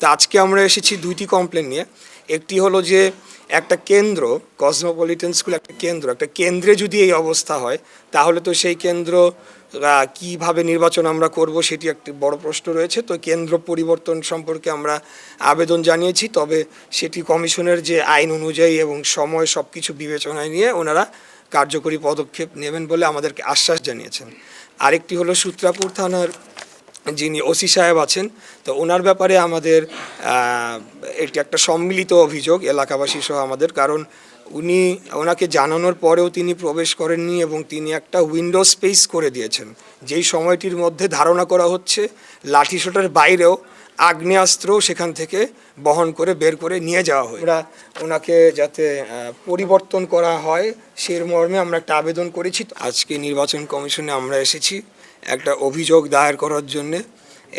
তো আজকে আমরা এসেছি দুইটি কমপ্লেন নিয়ে। একটি হলো যে একটা কেন্দ্র, কসমোপলিটন স্কুল একটা কেন্দ্রে যদি এই অবস্থা হয় তাহলে তো সেই কেন্দ্র কিভাবে নির্বাচন আমরা করব সেটি একটি বড় প্রশ্ন রয়েছে। তো কেন্দ্র পরিবর্তন সম্পর্কে আমরা আবেদন জানিয়েছি, তবে সেটি কমিশনের যে আইন অনুযায়ী এবং সময় সব কিছু বিবেচনায় নিয়ে ওনারা কার্যকরী পদক্ষেপ নেবেন বলে আমাদেরকে আশ্বাস জানিয়েছেন। আরেকটি হলো সূত্রাপুর থানার যিনি ওসি সাহেব আছেন, তো ওনার ব্যাপারে আমাদের এটি একটা সম্মিলিত অভিযোগ এলাকাবাসী সহ আমাদের, কারণ ওনাকে জানানোর পরেও তিনি প্রবেশ করেননি এবং তিনি একটা উইন্ডো স্পেস করে দিয়েছেন, যেই সময়টির মধ্যে ধারণা করা হচ্ছে লাঠিসোঁটার বাইরেও আগ্নেয়াস্ত্র সেখান থেকে বহন করে বের করে নিয়ে যাওয়া হয়। আমরা ওনাকে যাতে পরিবর্তন করা হয় সেই মর্মে আমরা একটা আবেদন করেছি। আজকে নির্বাচন কমিশনে আমরা এসেছি একটা অভিযোগ দায়ের করার জন্যে,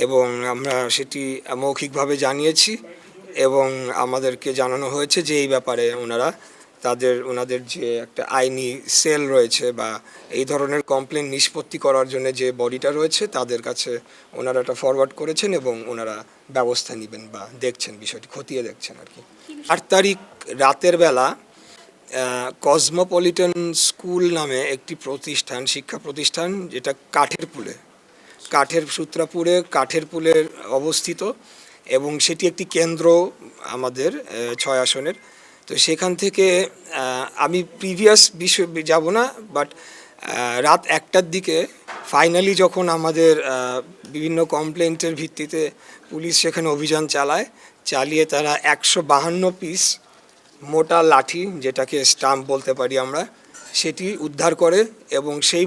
এবং আমরা সেটি মৌখিকভাবে জানিয়েছি এবং আমাদেরকে জানানো হয়েছে যে এই ব্যাপারে ওনাদের যে একটা আইনি সেল রয়েছে বা এই ধরনের কমপ্লেন নিষ্পত্তি করার জন্য যে বডিটা রয়েছে তাদের কাছে ওনারা এটা ফরওয়ার্ড করেছেন এবং ওনারা ব্যবস্থা নেবেন বা দেখছেন, বিষয়টি খতিয়ে দেখছেন আর কি। 8 তারিখ রাতের বেলা কসমোপলিটন স্কুল নামে একটি প্রতিষ্ঠান, শিক্ষা প্রতিষ্ঠান, যেটা সূত্রাপুরে কাঠের পুলের অবস্থিত এবং সেটি একটি কেন্দ্র আমাদের 6 আসনের। তো সেখান থেকে আমি প্রিভিয়াস বিষয় যাব না, বাট রাত 1টার দিকে ফাইনালি যখন আমাদের বিভিন্ন কমপ্লেন্টের ভিত্তিতে পুলিশ সেখানে অভিযান চালিয়ে তারা 152 পিস মোটা লাঠি, যেটাকে স্টাম্প বলতে পারি আমরা, সেটি উদ্ধার করে এবং সেই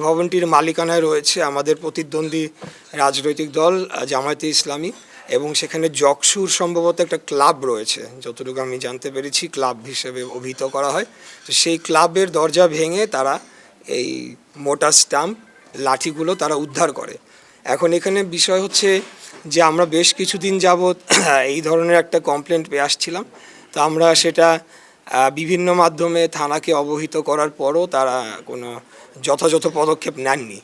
ভবনটির মালিকানায় রয়েছে আমাদের প্রতিদ্বন্দ্বী রাজনৈতিক দল জামায়াতে ইসলামী, এবং সেখানে জকসুর সম্ভবত একটা ক্লাব রয়েছে, যতটুকু আমি জানতে পেরেছি ক্লাব হিসেবে অভিহিত করা হয়। তো সেই ক্লাবের দরজা ভেঙে তারা এই মোটা স্টাম্প লাঠিগুলো তারা উদ্ধার করে। এখন এখানে বিষয় হচ্ছে যে আমরা বেশ কিছুদিন যাবৎ এই ধরনের একটা কমপ্লেন্ট পেয়ে আসছিলাম, তো আমরা সেটা বিভিন্ন মাধ্যমে থানাকে অবহিত করার পরও তারা কোনো যথাযথ পদক্ষেপ নেননি।